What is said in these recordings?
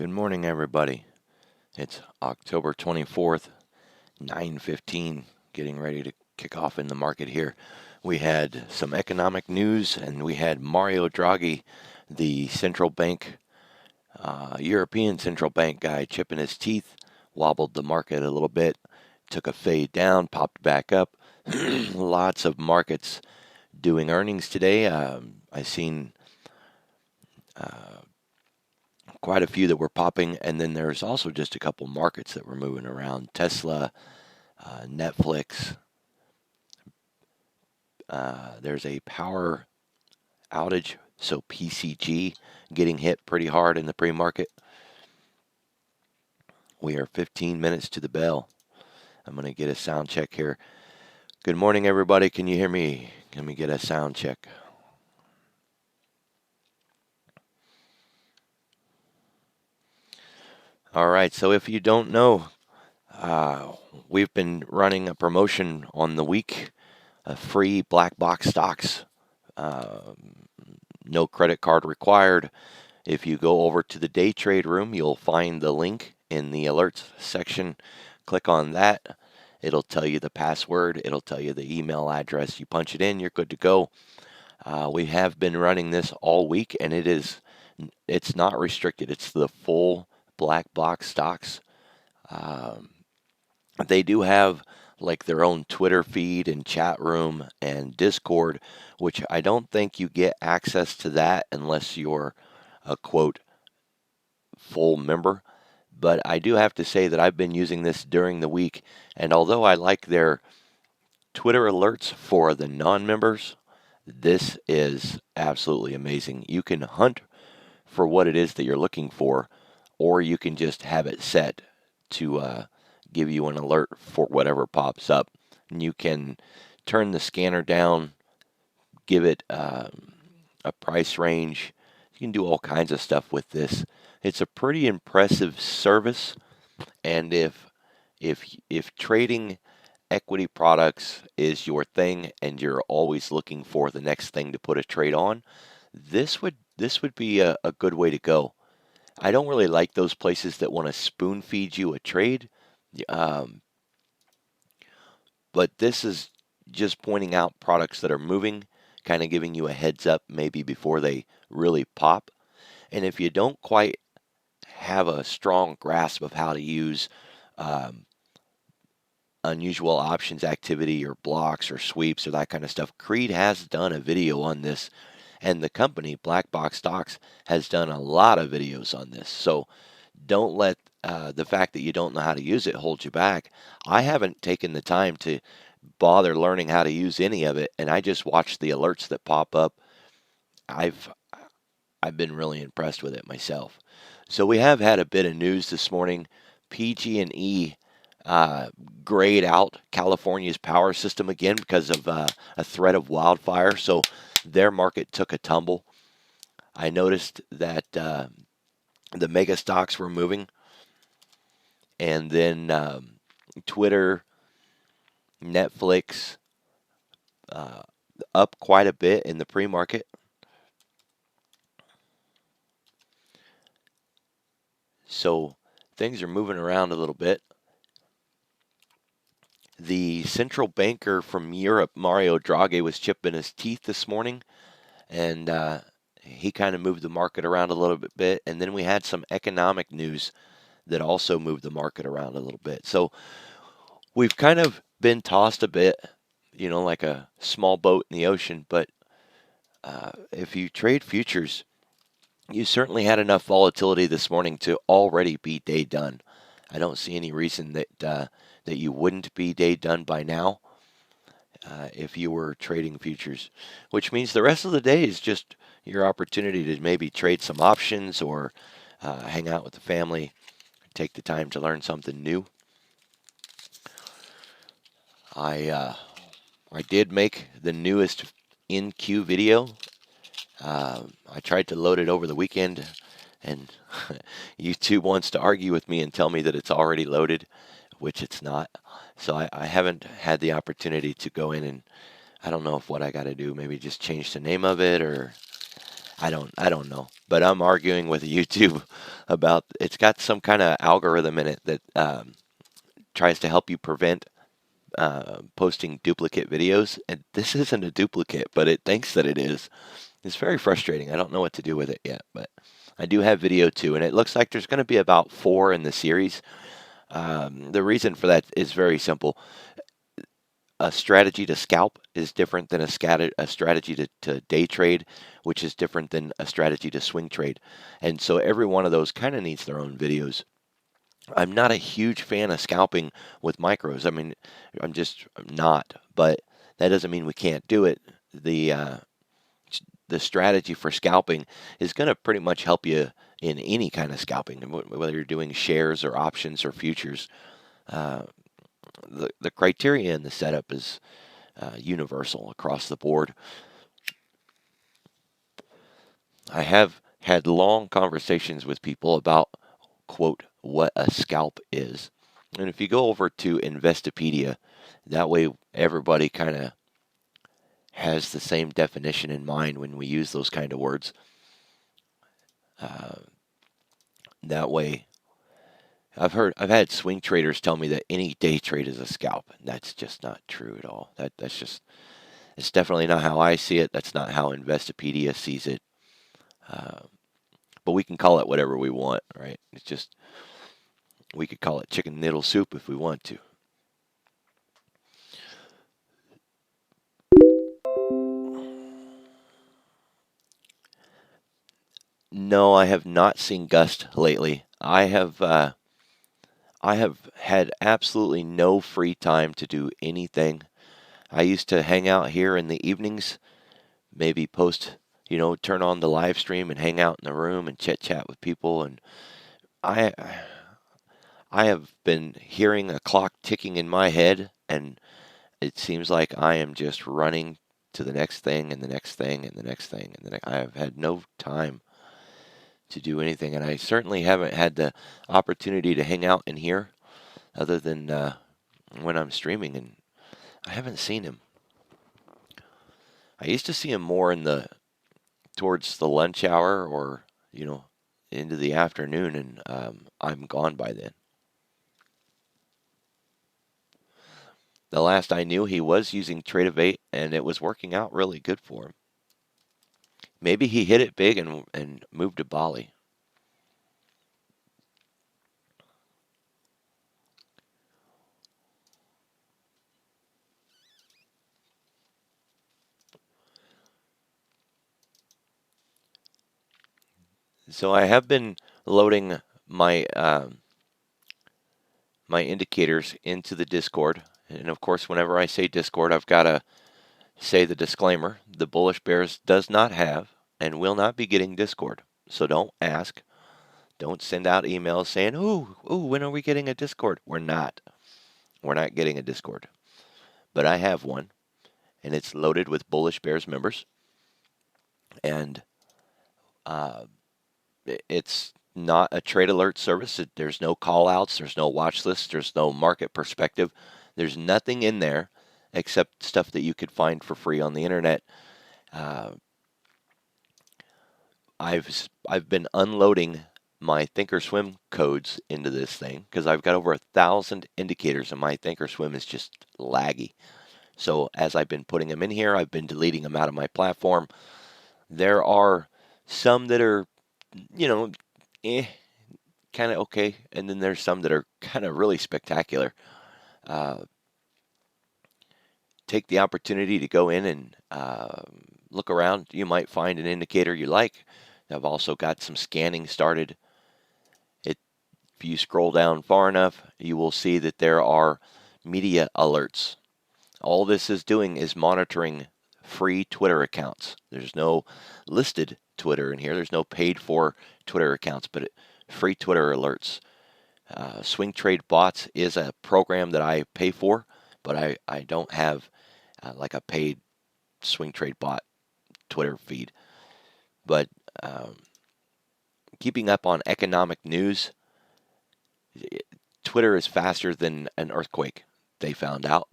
Good morning, everybody. It's October 24th, 9:15, getting ready to kick off in the market here. We had some economic news, and we had Mario Draghi, the central bank, European central bank guy, chipping his teeth, wobbled the market a little bit, took a fade down, popped back up. Lots of markets doing earnings today. I seen quite a few that were popping, and then there's also just a couple markets that were moving around. Tesla, Netflix. There's a power outage, so PCG getting hit pretty hard in the pre-market. We are 15 minutes to the bell. I'm going to get a sound check here. Good morning, everybody. Can you hear me? Let me get a sound check. All right, so if you don't know, we've been running a promotion on the week, free black box stocks, no credit card required. If you go over to the day trade room, you'll find the link in the alerts section. Click on that. It'll tell you the password. It'll tell you the email address. You punch it in, you're good to go. We have been running this all week, and it's not restricted. It's the full black box stocks. They do have like their own Twitter feed and chat room and Discord, which I don't think you get access to that unless you're a quote full member. But I do have to say that I've been using this during the week, and although I like their Twitter alerts for the non-members, this is absolutely amazing. You can hunt for what it is that you're looking for, or you can just have it set to give you an alert for whatever pops up. And you can turn the scanner down, give it a price range. You can do all kinds of stuff with this. It's a pretty impressive service, and if trading equity products is your thing and you're always looking for the next thing to put a trade on, this would be a good way to go. I don't really like those places that want to spoon feed you a trade, um, but this is just pointing out products that are moving, kind of giving you a heads up maybe before they really pop. And if you don't quite have a strong grasp of how to use um, unusual options activity or blocks or sweeps or that kind of stuff, Creed has done a video on this, and the company Black Box Stocks has done a lot of videos on this. So don't let the fact that you don't know how to use it hold you back. I haven't taken the time to bother learning how to use any of it, and I just watch the alerts that pop up. I've I've been really impressed with it myself. So we have had a bit of news this morning. PG&E uh, grayed out California's power system again because of a threat of wildfire. So their market took a tumble. I noticed that the mega stocks were moving, and then Twitter, Netflix, uh, up quite a bit in the pre-market. So things are moving around a little bit. The central banker from Europe, Mario Draghi, was chipping his teeth this morning, and he kind of moved the market around a little bit. And then we had some economic news that also moved the market around a little bit. So we've kind of been tossed a bit, like a small boat in the ocean. But if you trade futures, you certainly had enough volatility this morning to already be day done. I don't see any reason that you wouldn't be day done by now if you were trading futures, which means the rest of the day is just your opportunity to maybe trade some options or hang out with the family, take the time to learn something new. I did make the newest in-queue video. I tried to load it over the weekend, and YouTube wants to argue with me and tell me that it's already loaded, which it's not. So I haven't had the opportunity to go in, and I don't know if what I got to do, maybe just change the name of it, or I don't know, but I'm arguing with YouTube about it's got some kind of algorithm in it that tries to help you prevent posting duplicate videos, and this isn't a duplicate, but it thinks that it is. It's very frustrating. I don't know what to do with it yet, but I do have video too, and it looks like there's going to be about 4 in the series. The reason for that is very simple. A strategy to scalp is different than a strategy to day trade, which is different than a strategy to swing trade. And so every one of those kind of needs their own videos. I'm not a huge fan of scalping with micros. I mean, I'm not, but that doesn't mean we can't do it. The strategy for scalping is going to pretty much help you in any kind of scalping, whether you're doing shares or options or futures. Uh, the criteria in the setup is universal across the board. I have had long conversations with people about, quote, what a scalp is. And if you go over to Investopedia, that way everybody kind of has the same definition in mind when we use those kind of words. Uh, that way, I've had swing traders tell me that any day trade is a scalp, and that's just not true at all. It's definitely not how I see it. That's not how Investopedia sees it. Uh, but we can call it whatever we want, right? It's just we could call it chicken noodle soup if we want to. No, I have not seen Gust lately. I have had absolutely no free time to do anything. I used to hang out here in the evenings, maybe turn on the live stream and hang out in the room and chit chat with people. And I I have been hearing a clock ticking in my head, and it seems like I am just running to the next thing and the next thing and the next thing and the next. I have had no time to do anything, and I certainly haven't had the opportunity to hang out in here other than when I'm streaming, and I haven't seen him. I used to see him more in the towards the lunch hour or into the afternoon, and I'm gone by then. The last I knew, he was using Trade and it was working out really good for him. Maybe he hit it big and moved to Bali. So I have been loading my indicators into the Discord, and of course, whenever I say Discord, I've got to say the disclaimer: the Bullish Bears does not have and will not be getting Discord. So don't ask. Don't send out emails saying, "Ooh, when are we getting a Discord?" We're not. We're not getting a Discord. But I have one, and it's loaded with Bullish Bears members, and uh, it's not a trade alert service. There's no call outs, there's no watch lists, there's no market perspective. There's nothing in there except stuff that you could find for free on the internet. Uh, I've been unloading my Thinkorswim codes into this thing because I've got over 1,000 indicators, and my Thinkorswim is just laggy. So as I've been putting them in here, I've been deleting them out of my platform. There are some that are, you know, eh, kind of okay, and then there's some that are kind of really spectacular. Uh, take the opportunity to go in and look around. You might find an indicator you like. I've also got some scanning started. If you scroll down far enough, you will see that there are media alerts. All this is doing is monitoring free Twitter accounts. There's no listed Twitter in here. There's no paid for Twitter accounts, but free Twitter alerts. Swing Trade Bots is a program that I pay for, but I don't have like a paid Swing Trade Bot Twitter feed. But um, keeping up on economic news, Twitter is faster than an earthquake. They found out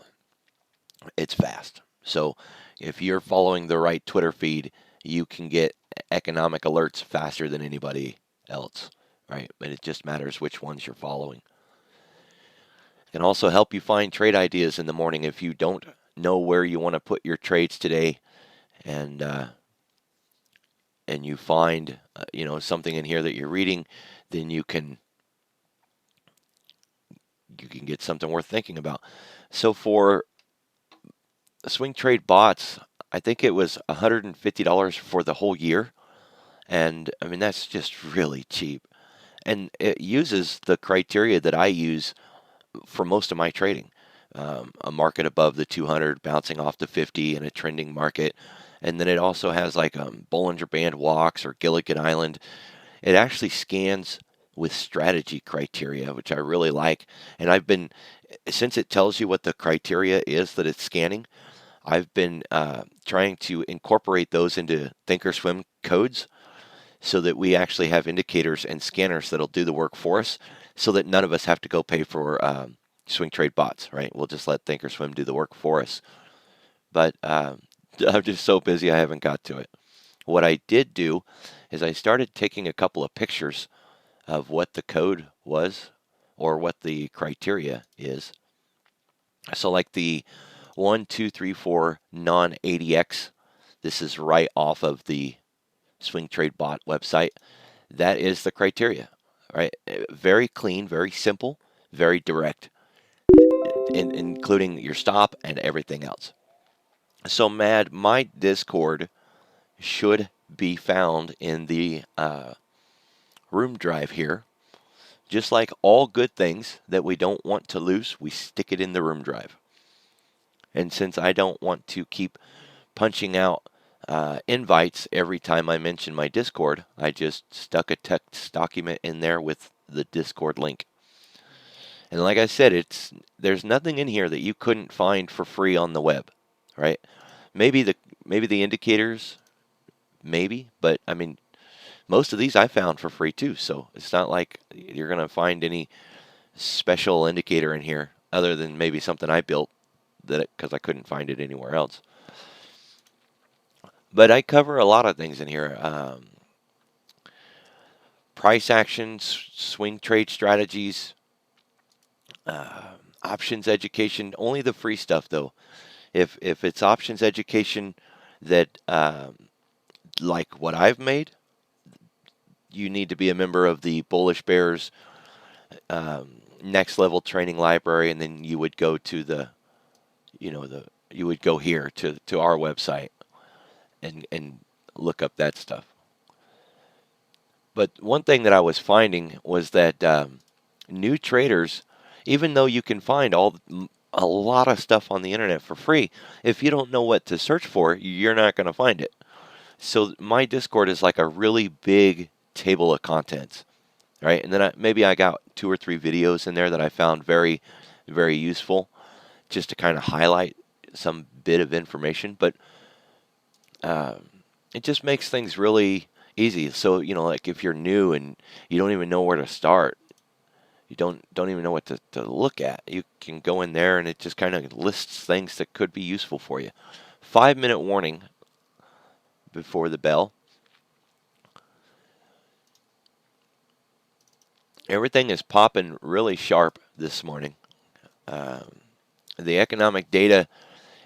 it's fast. So if you're following the right Twitter feed, you can get economic alerts faster than anybody else, right? And it just matters which ones you're following. It can also help you find trade ideas in the morning if you don't know where you want to put your trades today, and and you find something in here that you're reading, then you can get something worth thinking about. So for swing trade bots, I think it was $150 for the whole year, and I mean that's just really cheap. And it uses the criteria that I use for most of my trading. A market above the 200 bouncing off the 50 in a trending market. And then it also has like Bollinger Band walks or Gilligan Island. It actually scans with strategy criteria, which I really like. And since it tells you what the criteria is that it's scanning, I've been trying to incorporate those into Thinkorswim codes so that we actually have indicators and scanners that'll do the work for us so that none of us have to go pay for swing trade bots, right? We'll just let Thinkorswim do the work for us. But I'm just so busy I haven't got to it. What I did do is I started taking a couple of pictures of what the code was or what the criteria is. So like the 1234 non-ADX, this is right off of the Swing Trade Bot website. That is the criteria, right? Very clean, very simple, very direct, including your stop and everything else. So, Mad, my Discord should be found in the room drive here. Just like all good things that we don't want to lose, we stick it in the room drive. And since I don't want to keep punching out invites every time I mention my Discord, I just stuck a text document in there with the Discord link. And like I said, there's nothing in here that you couldn't find for free on the web, right? Maybe the indicators, maybe, but I mean, most of these I found for free too. So it's not like you're gonna find any special indicator in here other than maybe something I built because I couldn't find it anywhere else. But I cover a lot of things in here. Price actions, swing trade strategies, options education. Only the free stuff though. If it's options education that like what I've made, you need to be a member of the Bullish Bears next level training library, and then you would go to you would go here to our website and look up that stuff. But one thing that I was finding was that new traders, even though you can find a lot of stuff on the internet for free, if you don't know what to search for, you're not going to find it. So my Discord is like a really big table of contents, right? And then maybe I got 2 or 3 videos in there that I found very, very useful, just to kind of highlight some bit of information. But it just makes things really easy. So like if you're new and you don't even know where to start, you don't even know what to look at, you can go in there and it just kind of lists things that could be useful for you. 5-minute warning before the bell. Everything is popping really sharp this morning. The economic data,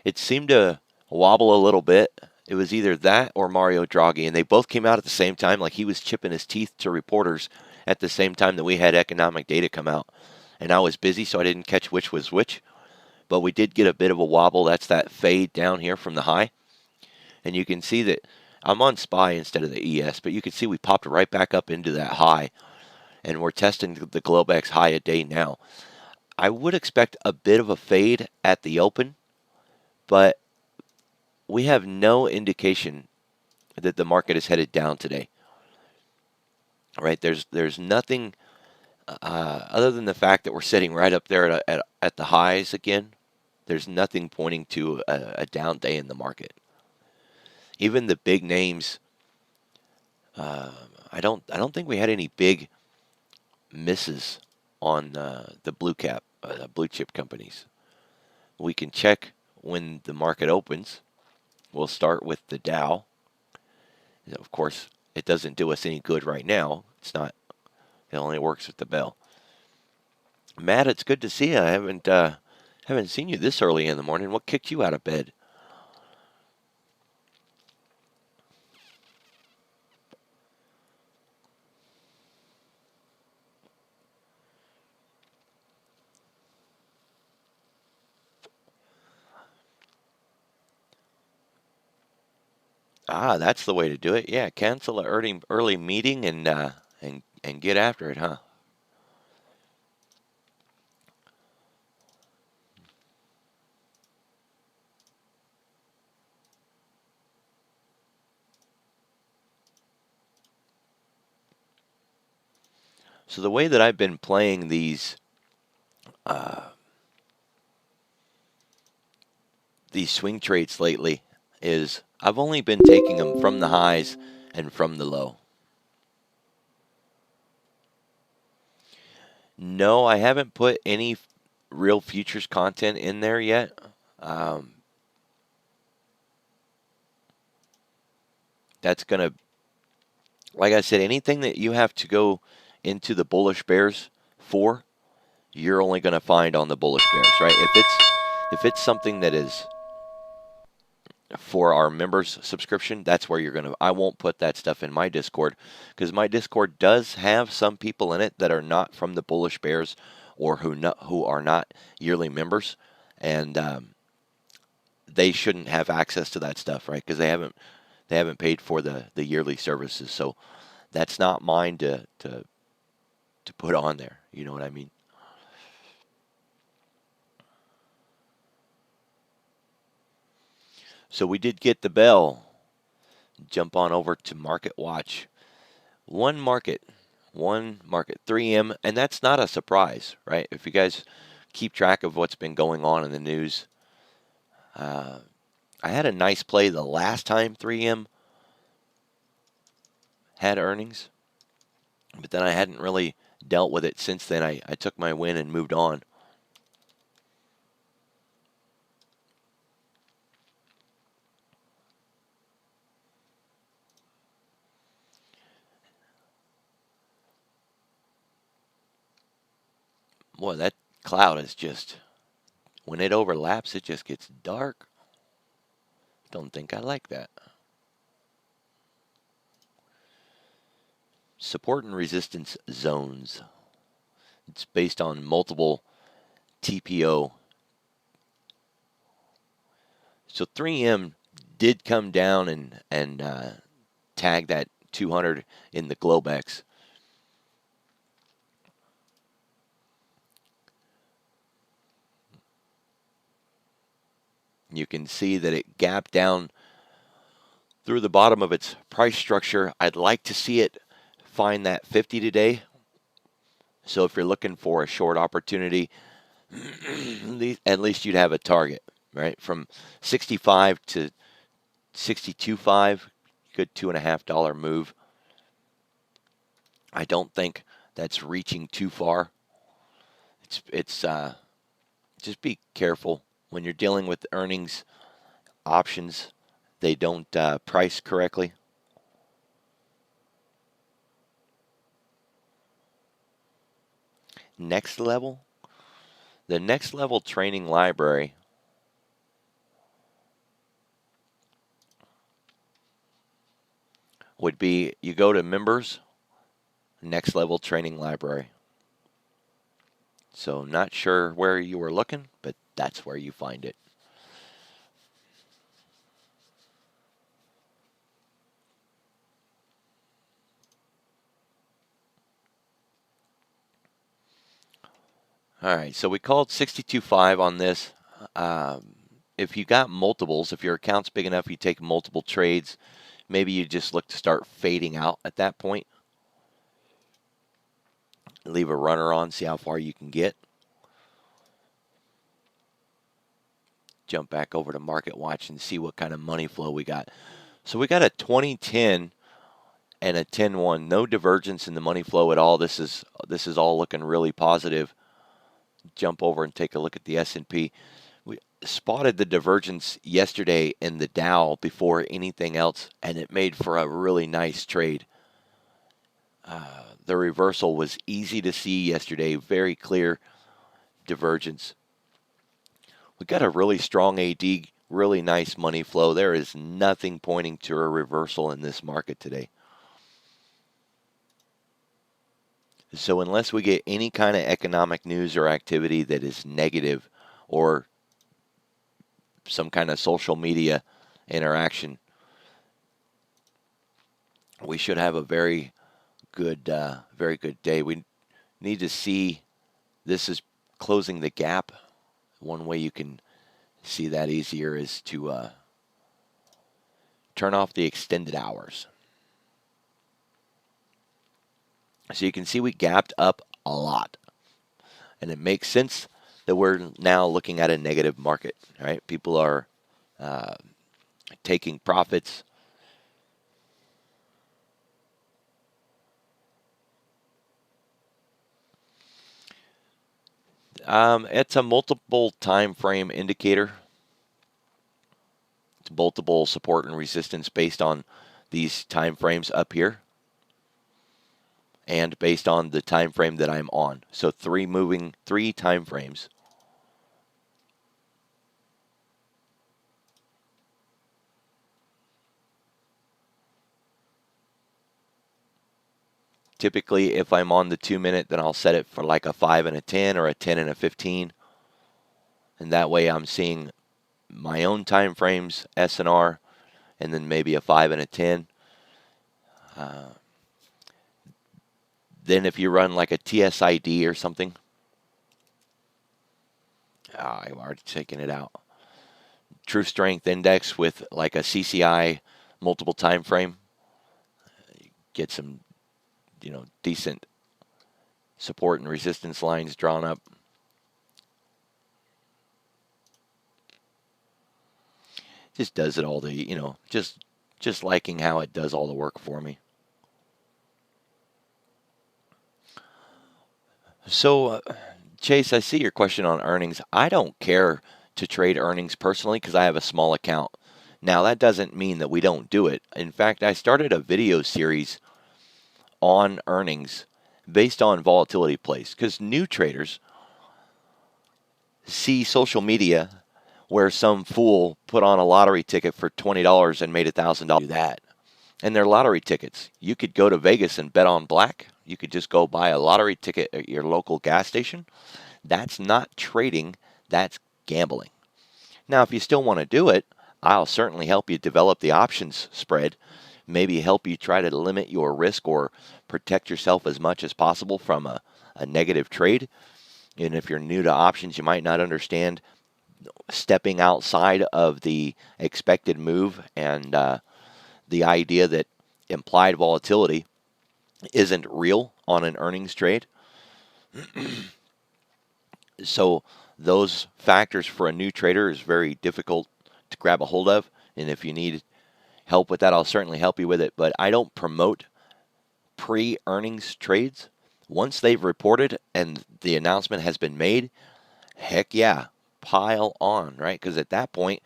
it seemed to wobble a little bit. It was either that or Mario Draghi, and they both came out at the same time, like he was chipping his teeth to reporters at the same time that we had economic data come out. And I was busy, so I didn't catch which was which. But we did get a bit of a wobble. That's that fade down here from the high. And you can see that I'm on SPY instead of the ES, but you can see we popped right back up into that high. And we're testing the Globex high a day now. I would expect a bit of a fade at the open, but we have no indication that the market is headed down today. Right? There's nothing other than the fact that we're sitting right up there at the highs again. There's nothing pointing to a down day in the market. Even the big names, I don't think we had any big misses on the blue chip companies. We can check when the market opens. We'll start with the Dow. Of course, it doesn't do us any good right now. It's not. It only works with the bell. Matt, it's good to see you. I haven't seen you this early in the morning. What kicked you out of bed? Ah, that's the way to do it. Yeah, cancel an early meeting and get after it, huh? So the way that I've been playing uh, these swing trades lately is I've only been taking them from the highs and from the low. No, I haven't put any real futures content in there yet. Um, that's gonna, like I said, anything that you have to go into the bullish bears for, you're only gonna find on the bullish bears, right? If it's something that is for our members subscription, that's where you're going to. I won't put that stuff in my Discord because my Discord does have some people in it that are not from the Bullish Bears or who are not yearly members, and they shouldn't have access to that stuff, right? Because they haven't paid for the yearly services, so that's not mine to put on there. You know what I mean? So we did get the bell. Jump on over to Market Watch. One market, one market, 3M, and that's not a surprise, right? If you guys keep track of what's been going on in the news, uh, I had a nice play the last time 3M had earnings, but then I hadn't really dealt with it since then. I took my win and moved on. Boy, that cloud is just, when it overlaps, it just gets dark. Don't think I like that. Support and resistance zones. It's based on multiple TPO. So 3M did come down and tag that 200 in the Globex. You can see that it gapped down through the bottom of its price structure. I'd like to see it find that 50 today. So if you're looking for a short opportunity, at least you'd have a target, right? From 65 to 62.5, good $2.50 move. I don't think that's reaching too far. It's just be careful when you're dealing with earnings options. They don't price correctly. Next level, the next level training library would be you go to members, next level training library. So not sure where you were looking, but that's where you find it. All right, so we called 62.5 on this. If you got multiples, if your account's big enough, you take multiple trades. Maybe you just look to start fading out at that point. Leave a runner on, see how far you can get. Jump back over to Market Watch and see what kind of money flow we got. So we got a 2010 and a 10-1. No divergence in the money flow at all. This is all looking really positive. Jump over and take a look at the S&P. spotted the divergence yesterday in the Dow before anything else, and it made for a really nice trade. The reversal was easy to see yesterday, very clear divergence. We got a really strong AD, really nice money flow. There is nothing pointing to a reversal in this market today. So unless we get any kind of economic news or activity that is negative, or some kind of social media interaction, we should have a very good day. We need to see this is closing the gap. One way you can see that easier is to turn off the extended hours. So you can see we gapped up a lot. And it makes sense that we're now looking at a negative market, right? People are taking profits. It's a multiple time frame indicator. It's multiple support and resistance based on these time frames up here, and based on the time frame that I'm on. So three time frames. Typically, if I'm on the 2-minute, then I'll set it for like a 5 and a 10 or a 10 and a 15. And that way I'm seeing my own time frames, S&R, and then maybe a 5 and a 10. Then if you run like a TSID or something, I've already taken it out. True Strength Index with like a CCI multiple time frame, get some, decent support and resistance lines drawn up. Just does it all just liking how it does all the work for me. So, Chase, I see your question on earnings. I don't care to trade earnings personally because I have a small account. Now, that doesn't mean that we don't do it. In fact, I started a video series on earnings based on volatility plays, because new traders see social media where some fool put on a lottery ticket for $20 and made $1,000. That. And they're lottery tickets. You could go to Vegas and bet on black. You could just go buy a lottery ticket at your local gas station. That's not trading, that's gambling. Now, if you still want to do it, I'll certainly help you develop the options spread, maybe help you try to limit your risk or protect yourself as much as possible from a negative trade. And if you're new to options, you might not understand stepping outside of the expected move, and the idea that implied volatility isn't real on an earnings trade. So those factors for a new trader is very difficult to grab a hold of. And if you need help with that, I'll certainly help you with it. But I don't promote pre-earnings trades. Once they've reported and the announcement has been made, heck yeah, pile on, right? Because at that point,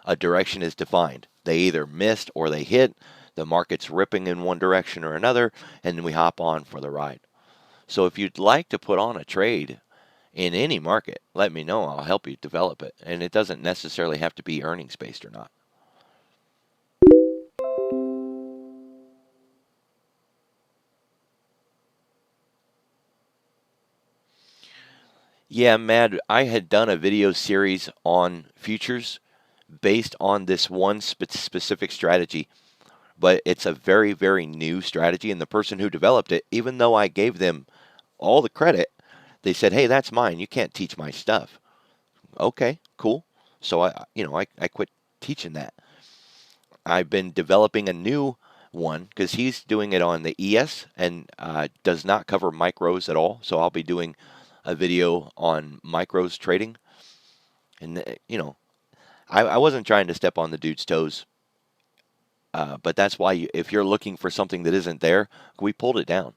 a direction is defined. They either missed or they hit. The market's ripping in one direction or another, and then we hop on for the ride. So if you'd like to put on a trade in any market, let me know. I'll help you develop it. And it doesn't necessarily have to be earnings based or not. Yeah, Mad, I had done a video series on futures based on this one specific strategy, but it's a very, very new strategy. And the person who developed it, even though I gave them all the credit, they said, "Hey, that's mine. You can't teach my stuff." Okay, cool. So I quit teaching that. I've been developing a new one because he's doing it on the ES and does not cover micros at all. So I'll be doing a video on micros trading. And, I wasn't trying to step on the dude's toes. But that's why if you're looking for something that isn't there, we pulled it down.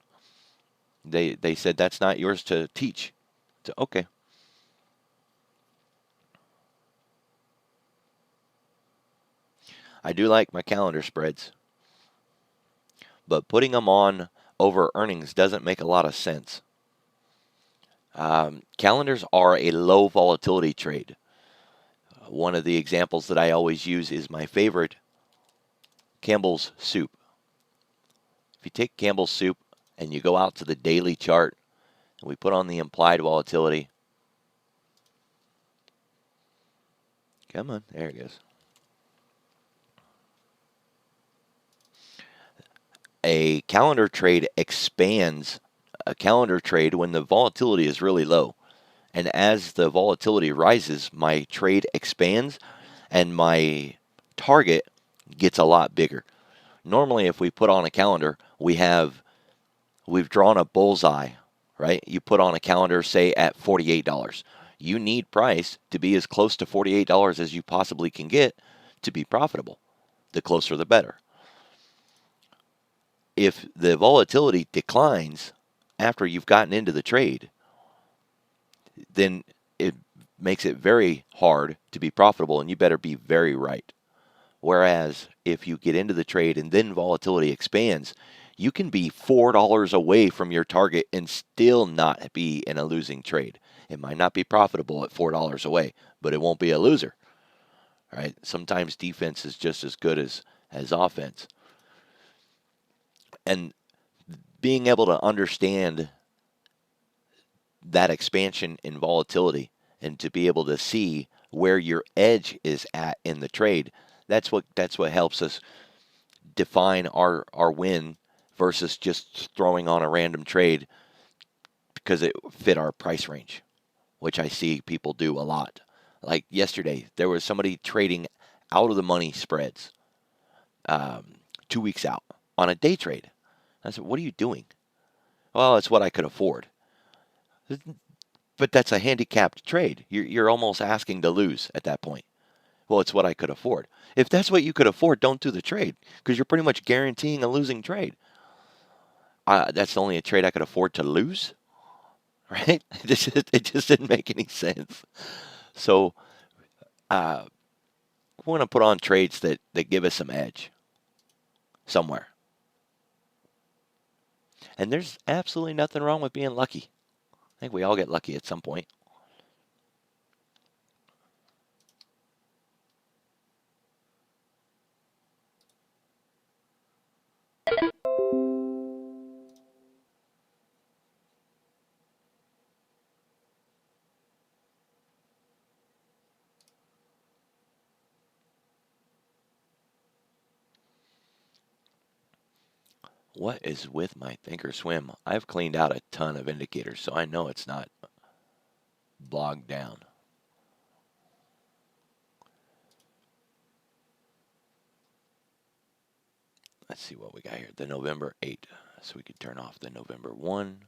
They said that's not yours to teach. So, okay. I do like my calendar spreads, but putting them on over earnings doesn't make a lot of sense. Calendars are a low volatility trade. One of the examples that I always use is my favorite, Campbell's soup. If you take Campbell's soup and you go out to the daily chart and we put on the implied volatility, come on, there it goes. A calendar trade expands a calendar trade when the volatility is really low. And as the volatility rises, my trade expands and my target gets a lot bigger. Normally, if we put on a calendar, we've drawn a bullseye, right? You put on a calendar, say at $48. You need price to be as close to $48 as you possibly can get to be profitable. The closer, the better. If the volatility declines after you've gotten into the trade, then it makes it very hard to be profitable, and you better be very right. Whereas if you get into the trade and then volatility expands, you can be $4 away from your target and still not be in a losing trade. It might not be profitable at $4 away, but it won't be a loser. Right? Sometimes defense is just as good as offense. And being able to understand that expansion in volatility and to be able to see where your edge is at in the trade, that's what helps us define our win versus just throwing on a random trade because it fit our price range, which I see people do a lot. Like yesterday, there was somebody trading out of the money spreads 2 weeks out on a day trade. I said, what are you doing? Well, it's what I could afford. But that's a handicapped trade. You're almost asking to lose at that point. Well, it's what I could afford. If that's what you could afford, don't do the trade because you're pretty much guaranteeing a losing trade. That's only a trade I could afford to lose, right? It just didn't make any sense. So we want to put on trades that give us some edge somewhere. And there's absolutely nothing wrong with being lucky. I think we all get lucky at some point. What is with my Thinkorswim? I've cleaned out a ton of indicators, so I know it's not bogged down. Let's see what we got here. The November 8. So we could turn off the November 1.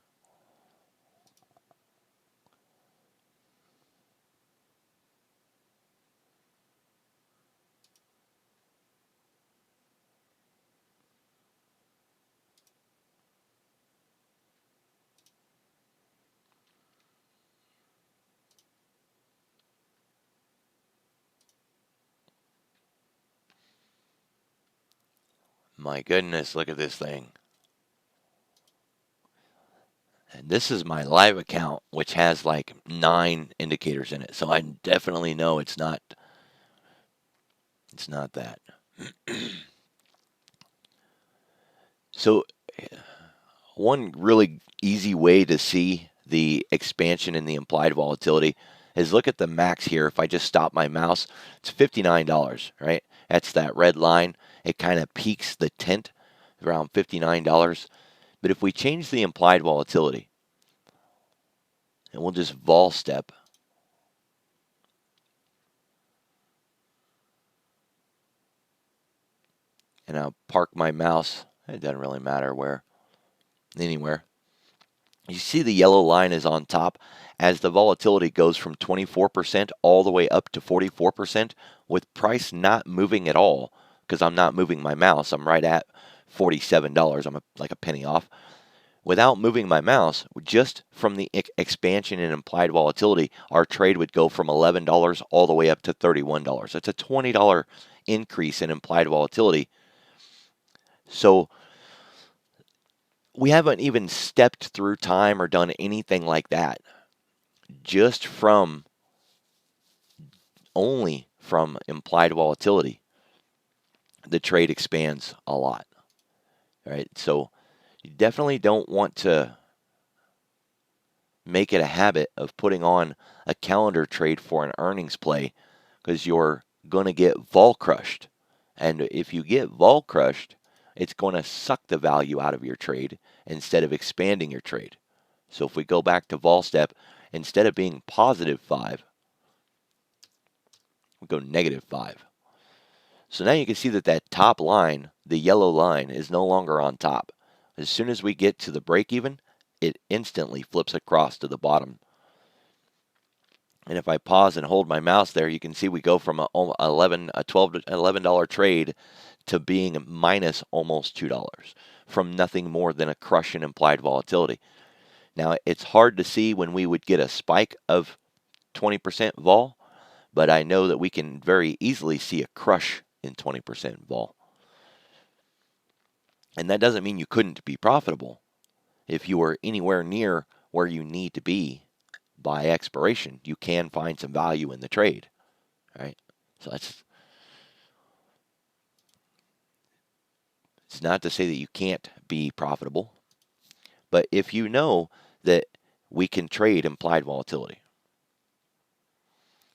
My goodness, look at this thing. And this is my live account, which has like 9 indicators in it. So I definitely know it's not that. So one really easy way to see the expansion in the implied volatility is look at the max here. If I just stop my mouse, it's $59, right? That's that red line. It kind of peaks the tent around $59. But if we change the implied volatility, and we'll just vol step, and I'll park my mouse. It doesn't really matter where, anywhere. You see the yellow line is on top. As the volatility goes from 24% all the way up to 44%, with price not moving at all, because I'm not moving my mouse, I'm right at $47. I'm like a penny off. Without moving my mouse, just from the expansion in implied volatility, our trade would go from $11 all the way up to $31. That's a $20 increase in implied volatility. So we haven't even stepped through time or done anything like that. Just only from implied volatility, the trade expands a lot, right? So you definitely don't want to make it a habit of putting on a calendar trade for an earnings play, because you're going to get vol crushed. And if you get vol crushed, it's going to suck the value out of your trade instead of expanding your trade. So if we go back to vol step, instead of being +5, we go -5. So now you can see that that top line, the yellow line, is no longer on top. As soon as we get to the break even, it instantly flips across to the bottom. And if I pause and hold my mouse there, you can see we go from a $12 to $11 trade to being minus almost $2 from nothing more than a crush in implied volatility. Now, it's hard to see when we would get a spike of 20% vol, but I know that we can very easily see a crush in 20% vol. And that doesn't mean you couldn't be profitable. If you were anywhere near where you need to be by expiration, you can find some value in the trade, right? So it's not to say that you can't be profitable, but if you know that we can trade implied volatility,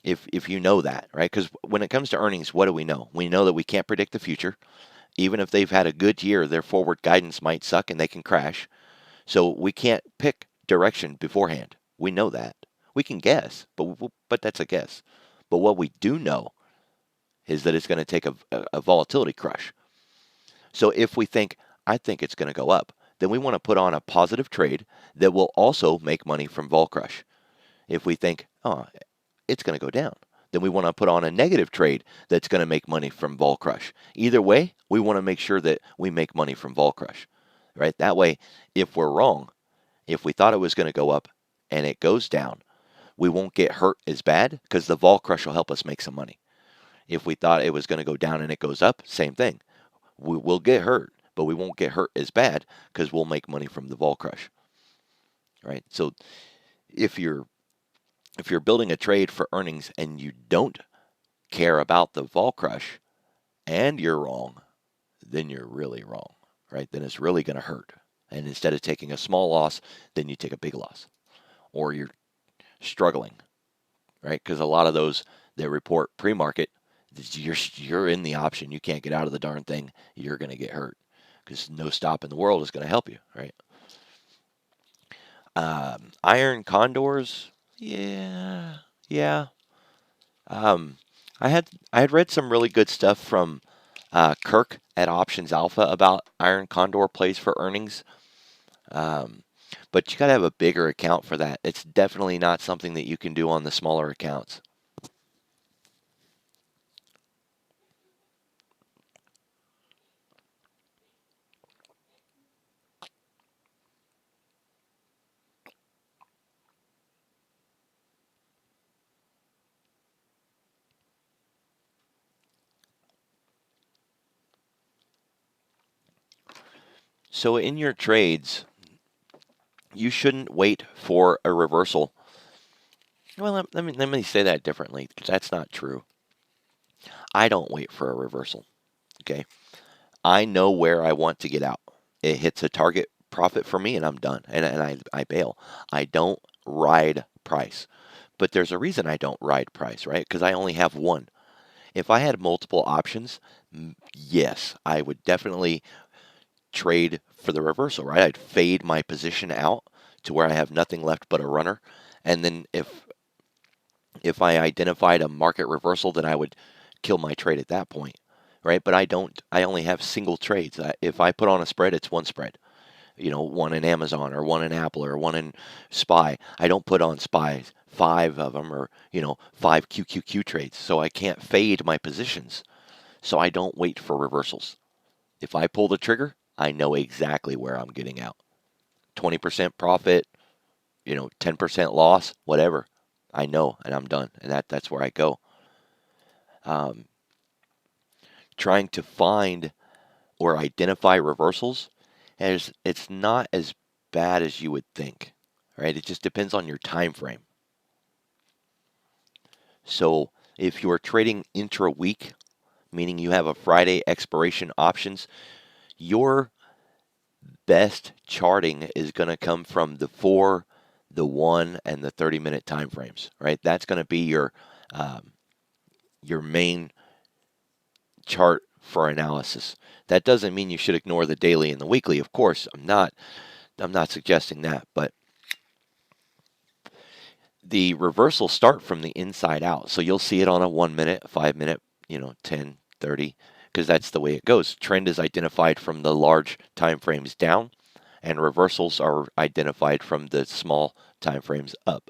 if you know that, right? Because when it comes to earnings, what do we know? We know that we can't predict the future. Even if they've had a good year, their forward guidance might suck and they can crash. So we can't pick direction beforehand. We know that. We can guess, but that's a guess. But what we do know is that it's going to take a volatility crush. So if we think, I think it's going to go up, then we want to put on a positive trade that will also make money from vol crush. If we think, oh, it's going to go down, then we want to put on a negative trade that's going to make money from vol crush. Either way, we want to make sure that we make money from vol crush, right? That way, if we're wrong, if we thought it was going to go up and it goes down, we won't get hurt as bad because the vol crush will help us make some money. If we thought it was going to go down and it goes up, same thing. We will get hurt, but we won't get hurt as bad because we'll make money from the vol crush, right? So if you're building a trade for earnings and you don't care about the vol crush and you're wrong, then you're really wrong, right? Then it's really going to hurt. And instead of taking a small loss, then you take a big loss, or you're struggling, right? Because a lot of those that report pre-market, you're in the option. You can't get out of the darn thing. You're going to get hurt because no stop in the world is going to help you, right? Iron condors, yeah, yeah. Um, I had read some really good stuff from Kirk at Options Alpha about iron condor plays for earnings. Um, but you got to have a bigger account for that. It's definitely not something that you can do on the smaller accounts. So in your trades, you shouldn't wait for a reversal. Well, let me say that differently, because that's not true. I don't wait for a reversal. Okay, I know where I want to get out. It hits a target profit for me, and I'm done, and I bail. I don't ride price, but there's a reason I don't ride price, right? Because I only have one. If I had multiple options, yes, I would definitely trade for the reversal, right? I'd fade my position out to where I have nothing left but a runner. And then if I identified a market reversal, then I would kill my trade at that point, right? But I don't. I only have single trades. If I put on a spread, it's one spread. One in Amazon or one in Apple or one in SPY. I don't put on SPY five of them or five QQQ trades. So I can't fade my positions. So I don't wait for reversals. If I pull the trigger, I know exactly where I'm getting out. 20% profit, 10% loss, whatever. I know, and I'm done, and that's where I go. Um, trying to find or identify reversals, as it's not as bad as you would think, right? It just depends on your time frame. So if you're trading intra-week, meaning you have a Friday expiration options, your best charting is going to come from the 4, the 1, and the 30-minute time frames, right? That's going to be your main chart for analysis. That doesn't mean you should ignore the daily and the weekly. Of course, I'm not suggesting that, but the reversals start from the inside out. So you'll see it on a 1 minute, 5 minute, 10, 30, because that's the way it goes. Trend is identified from the large time frames down, and reversals are identified from the small time frames up.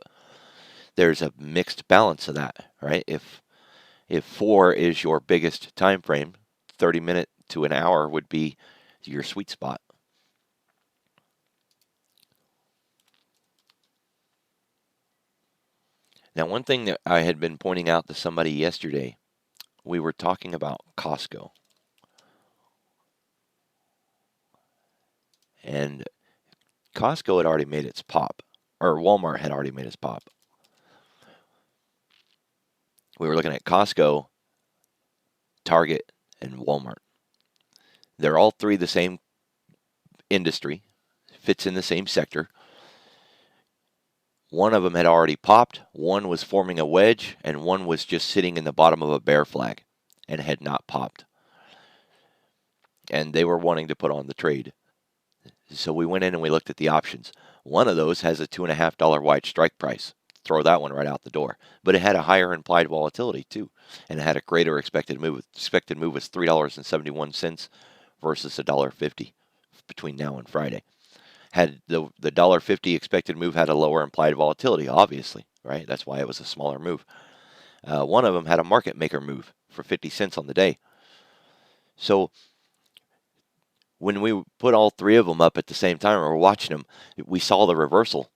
There's a mixed balance of that, right? If 4 is your biggest time frame, 30 minute to an hour would be your sweet spot. Now, one thing that I had been pointing out to somebody yesterday, we were talking about Costco. And Costco had already made its pop, or Walmart had already made its pop. We were looking at Costco, Target, and Walmart. They're all three the same industry, fits in the same sector. One of them had already popped, one was forming a wedge, and one was just sitting in the bottom of a bear flag and had not popped. And they were wanting to put on the trade. So we went in and we looked at the options. One of those has a $2.50 wide strike price. Throw that one right out the door. But it had a higher implied volatility too, and it had a greater expected move. Expected move was $3.71 versus $1.50 between now and Friday. Had the $1.50 expected move had a lower implied volatility, obviously, right? That's why it was a smaller move. One of them had a market maker move for 50 cents on the day. So when we put all three of them up at the same time and we're watching them, we saw the reversal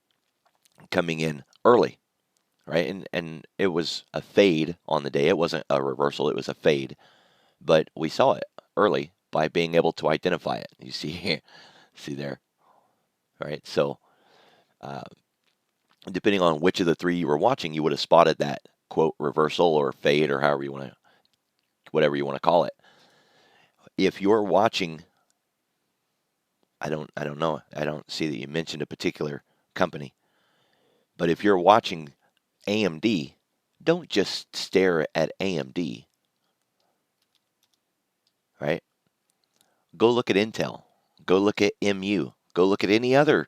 coming in early, right? And it was a fade on the day. It wasn't a reversal, it was a fade. But we saw it early by being able to identify it. You see, see there, right? So depending on which of the three you were watching, you would have spotted that quote reversal or fade or however you want to, whatever you want to call it. If you're watching, I don't know. I don't see that you mentioned a particular company. But if you're watching AMD, don't just stare at AMD, right? Go look at Intel. Go look at MU. Go look at any other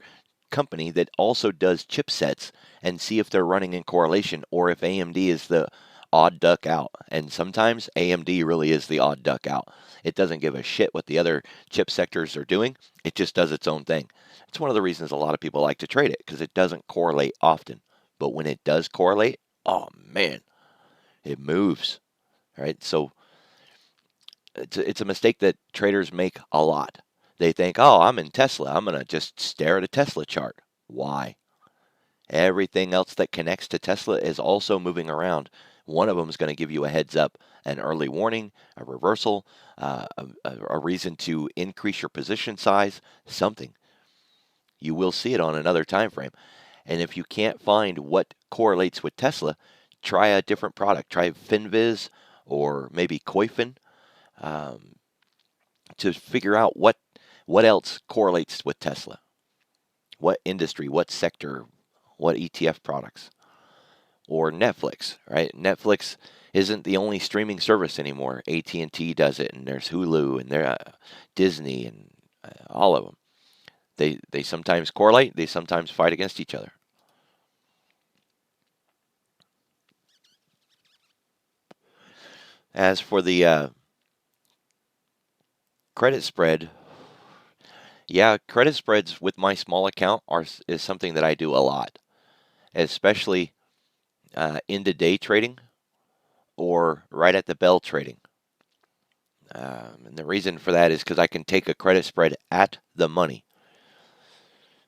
company that also does chipsets and see if they're running in correlation or if AMD is the odd duck out. And sometimes AMD really is the odd duck out. It doesn't give a shit what the other chip sectors are doing. It just does its own thing. It's one of the reasons a lot of people like to trade it because it doesn't correlate often. But when it does correlate, oh man, it moves, right? So it's a mistake that traders make a lot. They think, oh, I'm in Tesla. I'm going to just stare at a Tesla chart. Why? Everything else that connects to Tesla is also moving around. One of them is going to give you a heads up, an early warning, a reversal, a reason to increase your position size, something. You will see it on another time frame. And if you can't find what correlates with Tesla, try a different product. Try Finviz or maybe Koifin to figure out what else correlates with Tesla. What industry, what sector, what ETF products. Or Netflix, right? Netflix isn't the only streaming service anymore. AT&T does it, and there's Hulu, and there's Disney, and all of them. They sometimes correlate. They sometimes fight against each other. As for the credit spread, yeah, credit spreads with my small account is something that I do a lot, especially into day trading or right at the bell trading. And the reason for that is because I can take a credit spread at the money.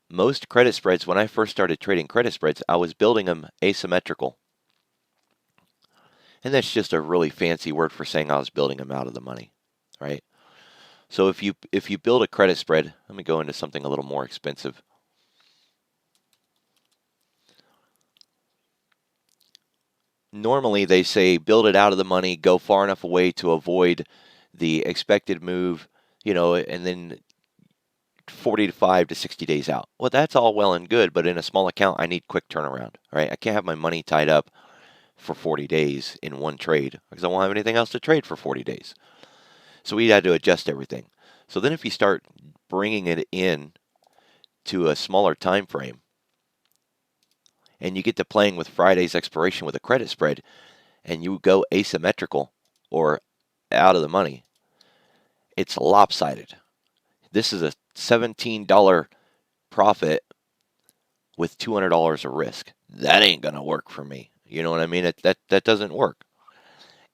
Most credit spreads, when I first started trading credit spreads, I was building them asymmetrical. And that's just a really fancy word for saying I was building them out of the money. right? So if you build a credit spread, let me go into something a little more expensive. Normally they say build it out of the money, go far enough away to avoid the expected move, and then 45 to 60 days out. Well, that's all well and good, but in a small account, I need quick turnaround, right? I can't have my money tied up for 40 days in one trade because I won't have anything else to trade for 40 days. So we had to adjust everything. So then if you start bringing it in to a smaller time frame and you get to playing with Friday's expiration with a credit spread and you go asymmetrical or out of the money, it's lopsided. This is a $17 profit with $200 of risk. That ain't going to work for me. You know what I mean? That doesn't work.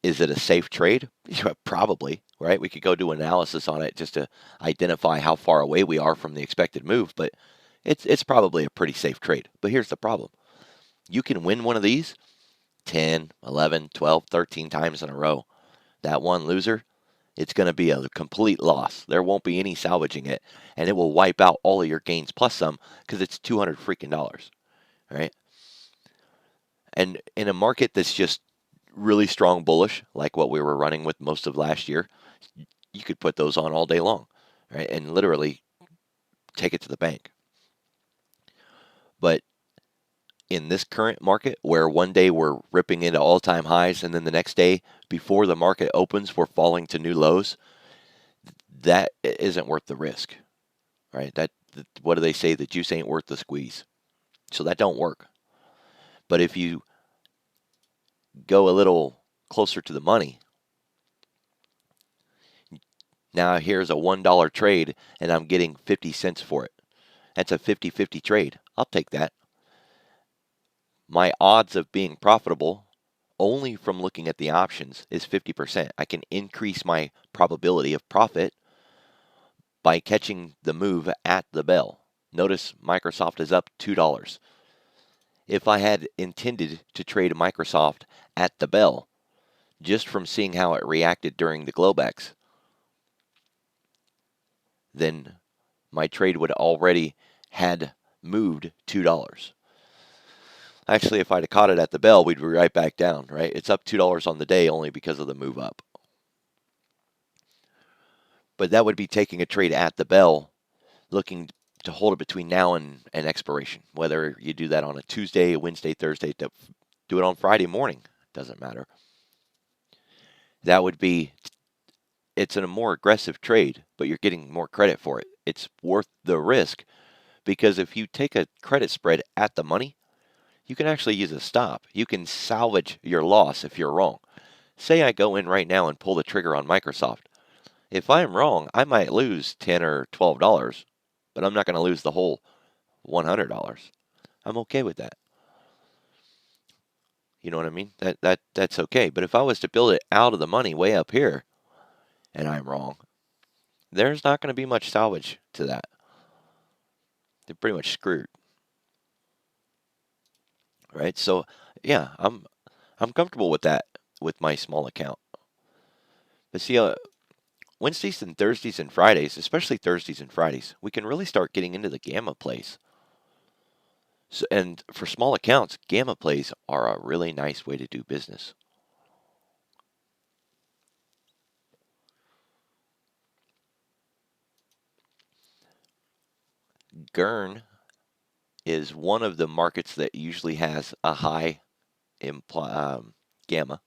Is it a safe trade? Yeah, probably, right? We could go do analysis on it just to identify how far away we are from the expected move, but it's probably a pretty safe trade. But here's the problem. You can win one of these 10, 11, 12, 13 times in a row. That one loser, it's going to be a complete loss. There won't be any salvaging it, and it will wipe out all of your gains plus some because it's 200 freaking dollars, right? And in a market that's just really strong bullish, like what we were running with most of last year, you could put those on all day long, right? And literally take it to the bank. But in this current market, where one day we're ripping into all-time highs, and then the next day, before the market opens, we're falling to new lows, that isn't worth the risk, right? What do they say? The juice ain't worth the squeeze. So that don't work. But if you go a little closer to the money, now here's a $1 trade and I'm getting 50 cents for it. That's a 50-50 trade. I'll take that. My odds of being profitable only from looking at the options is 50%. I can increase my probability of profit by catching the move at the bell. Notice Microsoft is up $2. If I had intended to trade Microsoft at the bell, just from seeing how it reacted during the Globex, then my trade would already had moved $2. Actually, if I'd have caught it at the bell, we'd be right back down, right? It's up $2 on the day only because of the move up. But that would be taking a trade at the bell, looking to hold it between now and expiration. Whether you do that on a Tuesday, a Wednesday, Thursday, do it on Friday morning, doesn't matter. That would be, it's a more aggressive trade, but you're getting more credit for it. It's worth the risk because if you take a credit spread at the money, you can actually use a stop. You can salvage your loss if you're wrong. Say I go in right now and pull the trigger on Microsoft. If I'm wrong, I might lose $10 or $12, but I'm not going to lose the whole $100. I'm okay with that. You know what I mean? That's okay. But if I was to build it out of the money way up here and I'm wrong, there's not going to be much salvage to that. They're pretty much screwed. Right? So, yeah, I'm comfortable with that with my small account. But see, Wednesdays and Thursdays and Fridays, especially Thursdays and Fridays, we can really start getting into the gamma plays. So, and for small accounts, gamma plays are a really nice way to do business. Gurn is one of the markets that usually has a high gamma,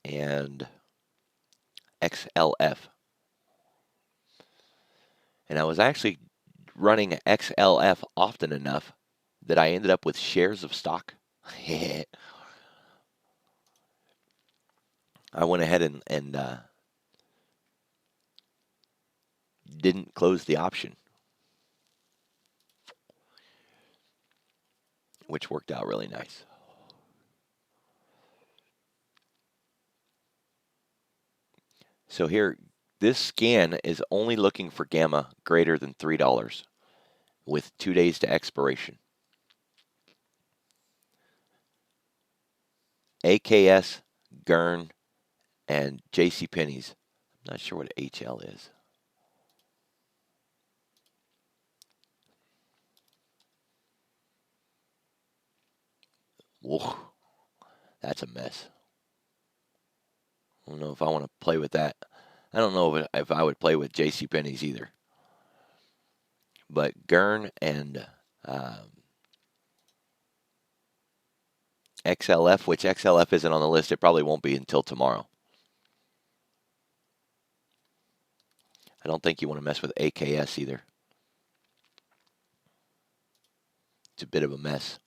and XLF. And I was actually running XLF often enough that I ended up with shares of stock. I went ahead and didn't close the option, which worked out really nice. So here, this scan is only looking for gamma greater than $3 with 2 days to expiration. AKS, Gurn, and JCPenney's Not sure what HL is. Whoa, that's a mess. I don't know if I want to play with that. I don't know if I would play with J.C. Penney's either. But Gurn and XLF, which XLF isn't on the list, it probably won't be until tomorrow. I don't think you want to mess with AKS either. It's a bit of a mess.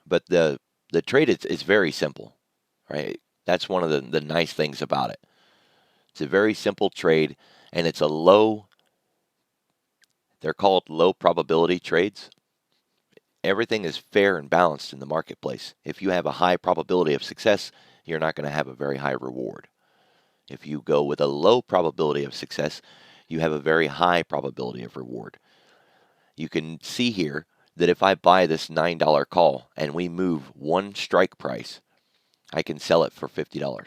But the trade is very simple, right? That's one of the nice things about it. It's a very simple trade, and it's a low, they're called low probability trades. Everything is fair and balanced in the marketplace. If you have a high probability of success, you're not going to have a very high reward. If you go with a low probability of success, you have a very high probability of reward. You can see here that if I buy this $9 call and we move one strike price, I can sell it for $50.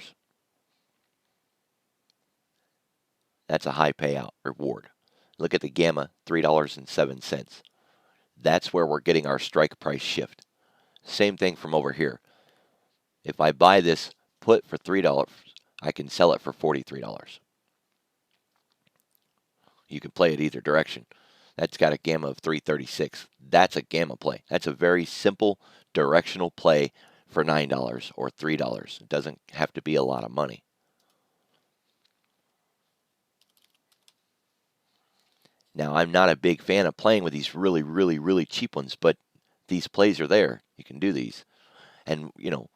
That's a high payout reward. Look at the gamma, $3.07. That's where we're getting our strike price shift. Same thing from over here. If I buy this put for $3, I can sell it for $43. You can play it either direction. That's got a gamma of 336. That's a gamma play. That's a very simple directional play for $9 or $3. It doesn't have to be a lot of money. Now, I'm not a big fan of playing with these really cheap ones, but these plays are there. You can do these. And,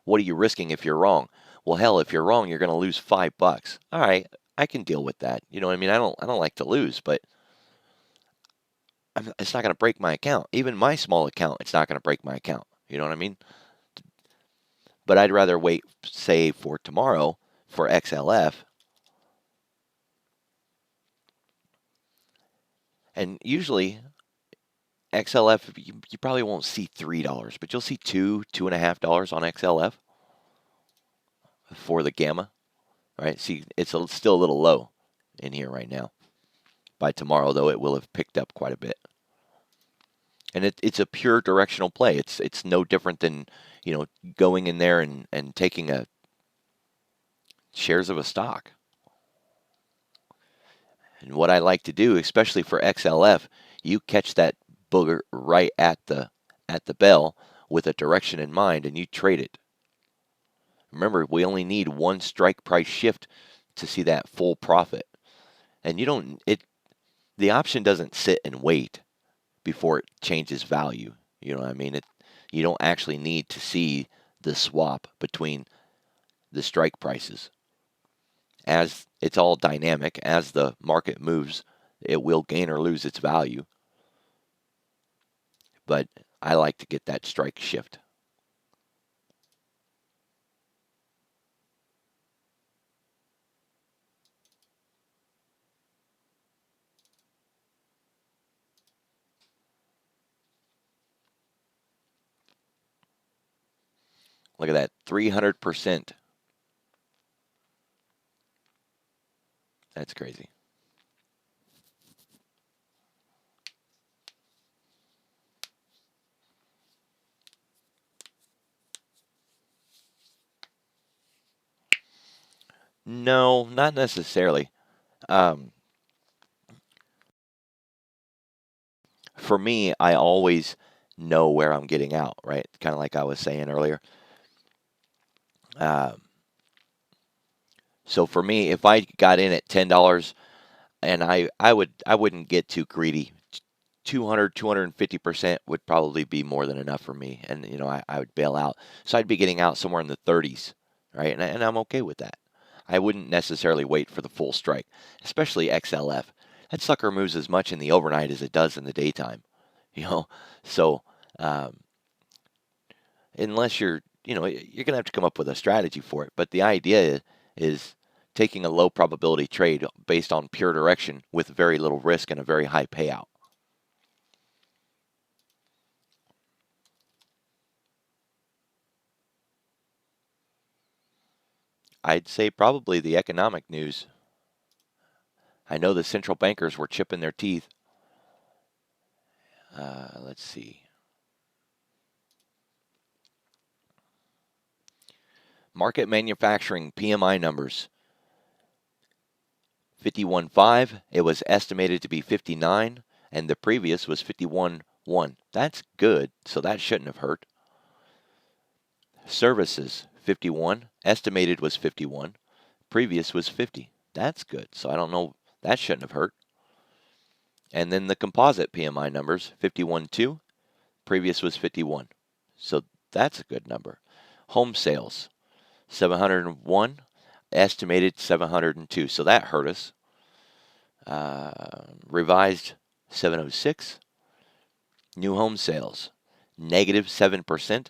what are you risking if you're wrong? Well, hell, if you're wrong, you're going to lose $5. All right, I can deal with that. You know what I mean? I don't like to lose, but it's not going to break my account. Even my small account, it's not going to break my account. You know what I mean? But I'd rather wait, say, for tomorrow for XLF. And usually, XLF, you probably won't see $3, but you'll see $2.50 on XLF for the gamma. All right, see, it's still a little low in here right now. By tomorrow, though, it will have picked up quite a bit. And it's a pure directional play. It's no different than going in there and taking a shares of a stock. And what I like to do, especially for XLF, you catch that booger right at the bell with a direction in mind, and you trade it. Remember, we only need one strike price shift to see that full profit. And the option doesn't sit and wait before it changes value. You know what I mean? You don't actually need to see the swap between the strike prices. As it's all dynamic, as the market moves, it will gain or lose its value. But I like to get that strike shift. Look at that, 300%. That's crazy. No, not necessarily. For me, I always know where I'm getting out, right? Kind of like I was saying earlier. So for me, if I got in at $10, and I wouldn't get too greedy. 250% would probably be more than enough for me, and I would bail out. So I'd be getting out somewhere in the 30s, right? And I'm okay with that. I wouldn't necessarily wait for the full strike, especially XLF. That sucker moves as much in the overnight as it does in the daytime, you know. So unless you're gonna have to come up with a strategy for it. But the idea is taking a low probability trade based on pure direction with very little risk and a very high payout. I'd say probably the economic news. I know the central bankers were chipping their teeth. Let's see. Market manufacturing PMI numbers 51.5. It was estimated to be 59, and the previous was 51.1. That's good, so that shouldn't have hurt. Services 51. Estimated was 51. Previous was 50. That's good, so I don't know. That shouldn't have hurt. And then the composite PMI numbers 51.2. Previous was 51. So that's a good number. Home sales 701. Estimated 702. So that hurt us. Revised 706. New home sales negative 7%.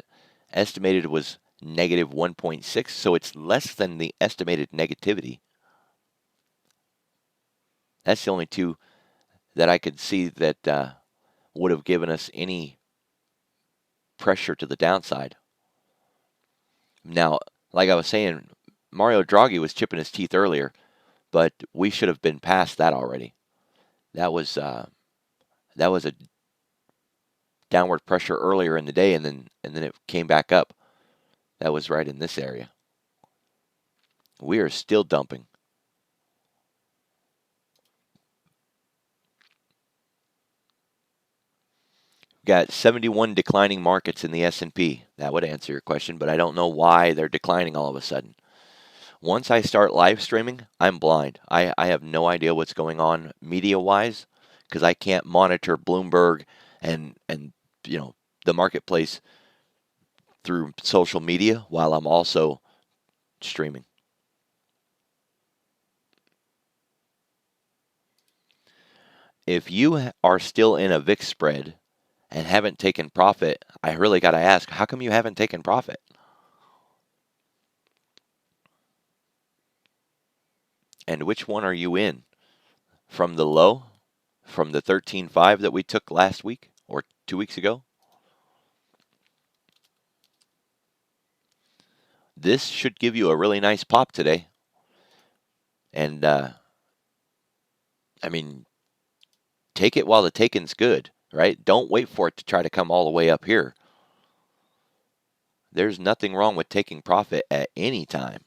Estimated was negative 1.6. So it's less than the estimated negativity. That's the only two that I could see that would have given us any pressure to the downside. Now, like I was saying, Mario Draghi was chipping his teeth earlier, but we should have been past that already. That was a downward pressure earlier in the day, and then it came back up. That was right in this area. We are still dumping. Got 71 declining markets in the S&P. That would answer your question, but I don't know why they're declining all of a sudden. Once I start live streaming, I'm blind. I have no idea what's going on media-wise because I can't monitor Bloomberg and the marketplace through social media while I'm also streaming. If you are still in a VIX spread and haven't taken profit, I really got to ask, how come you haven't taken profit? And which one are you in? From the low? From the 13.5 that we took last week or 2 weeks ago? This should give you a really nice pop today. And, I mean, take it while the taking's good, right? Don't wait for it to try to come all the way up here. There's nothing wrong with taking profit at any time.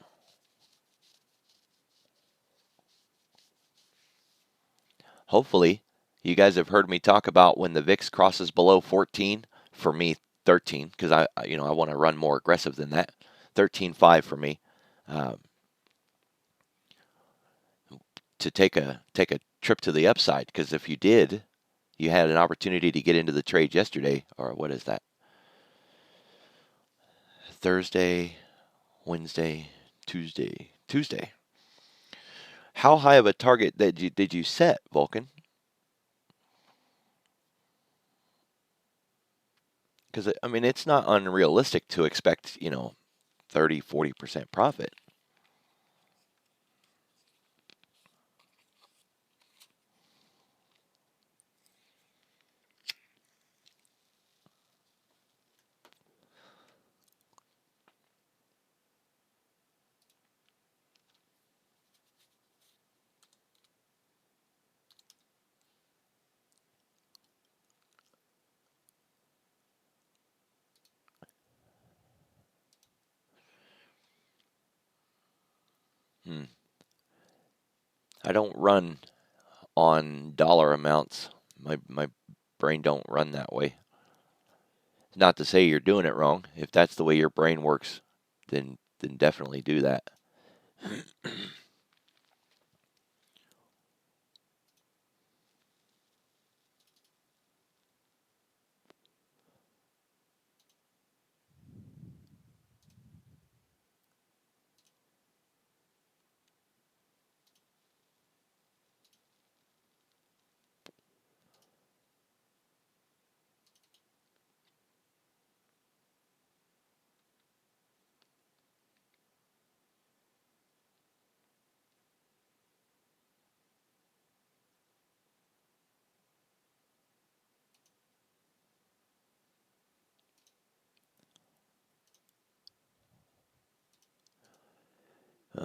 Hopefully, you guys have heard me talk about when the VIX crosses below 14, for me 13, because I want to run more aggressive than that. 13.5 for me. To take a trip to the upside, because if you did, you had an opportunity to get into the trade yesterday, or what is that? Thursday, Wednesday, Tuesday. How high of a target did you set, Vulcan? Because I mean, it's not unrealistic to expect 30-40% profit. Hmm. I don't run on dollar amounts. My brain don't run that way. Not to say you're doing it wrong. If that's the way your brain works, then definitely do that.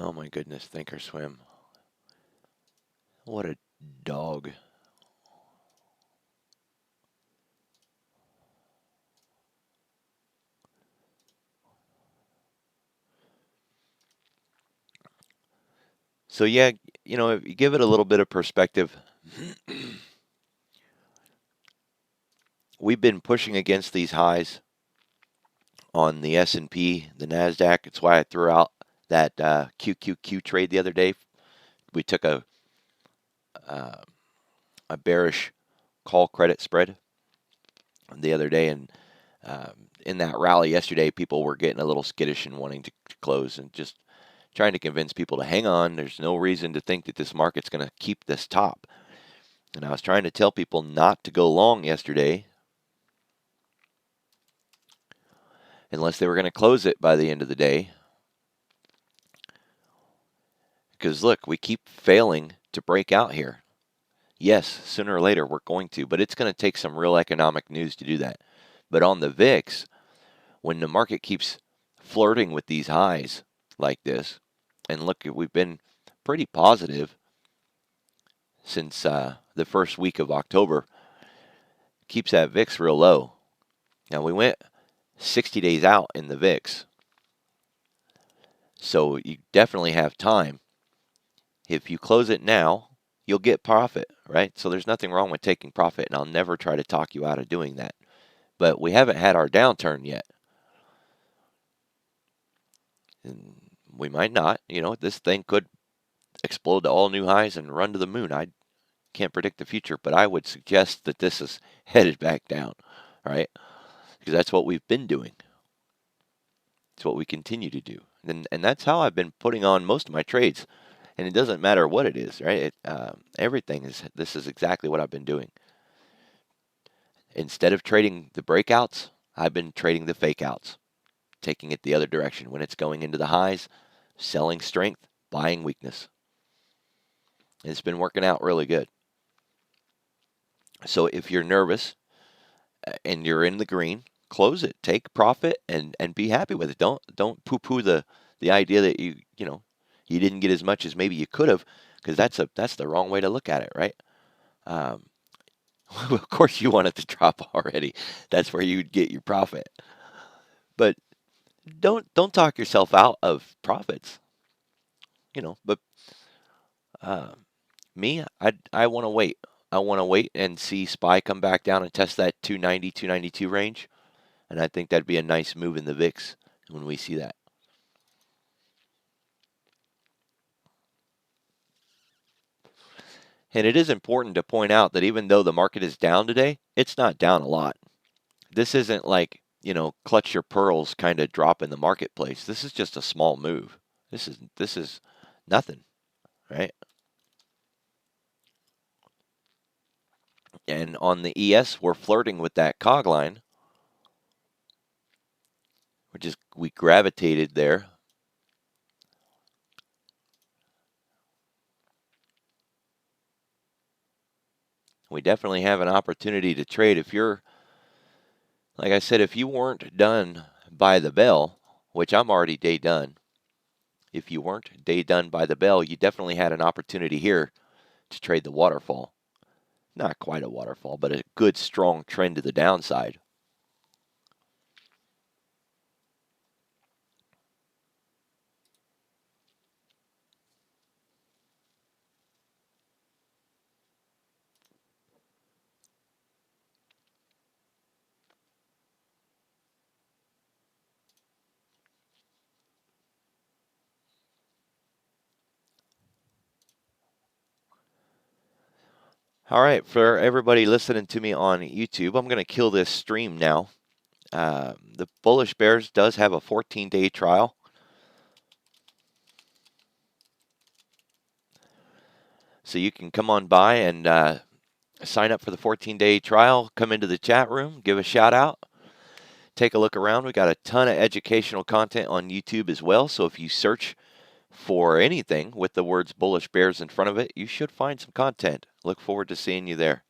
Oh my goodness, Thinkorswim. What a dog. So yeah, if you give it a little bit of perspective, we've been pushing against these highs on the S&P, the Nasdaq. It's why I threw out that QQQ trade the other day. We took uh, a bearish call credit spread the other day, and in that rally yesterday, people were getting a little skittish and wanting to close, and just trying to convince people to hang on. There's no reason to think that this market's going to keep this top. And I was trying to tell people not to go long yesterday unless they were going to close it by the end of the day. Because look, we keep failing to break out here. Yes, sooner or later we're going to, but it's going to take some real economic news to do that. But on the VIX, when the market keeps flirting with these highs like this, and look, we've been pretty positive since the first week of October, keeps that VIX real low. Now, we went 60 days out in the VIX, so you definitely have time. If you close it now, you'll get profit, right? So there's nothing wrong with taking profit, and I'll never try to talk you out of doing that. But we haven't had our downturn yet. And we might not. This thing could explode to all new highs and run to the moon. I can't predict the future, but I would suggest that this is headed back down, right? Because that's what we've been doing. It's what we continue to do. And that's how I've been putting on most of my trades. And it doesn't matter what it is, right? This is exactly what I've been doing. Instead of trading the breakouts, I've been trading the fake outs, taking it the other direction. When it's going into the highs, selling strength, buying weakness. It's been working out really good. So if you're nervous and you're in the green, close it, take profit, and be happy with it. Don't poo-poo the idea that you didn't get as much as maybe you could have, because that's the wrong way to look at it, right? Um, of course you want it to drop already. That's where you'd get your profit. But don't talk yourself out of profits. But uh, me, I want to wait. I want to wait and see SPY come back down and test that 290, 292 range. And I think that'd be a nice move in the VIX when we see that. And it is important to point out that even though the market is down today, it's not down a lot. This isn't like, clutch your pearls kind of drop in the marketplace. This is just a small move. This is nothing, right? And on the ES, we're flirting with that cog line. We gravitated there. We definitely have an opportunity to trade. Like I said, if you weren't done by the bell, which I'm already day done, if you weren't day done by the bell, you definitely had an opportunity here to trade the waterfall. Not quite a waterfall, but a good, strong trend to the downside. All right, for everybody listening to me on YouTube, I'm going to kill this stream now. The Bullish Bears does have a 14-day trial. So you can come on by and sign up for the 14-day trial. Come into the chat room, give a shout out, take a look around. We got a ton of educational content on YouTube as well. So if you search for anything with the words Bullish Bears in front of it, you should find some content. Look forward to seeing you there.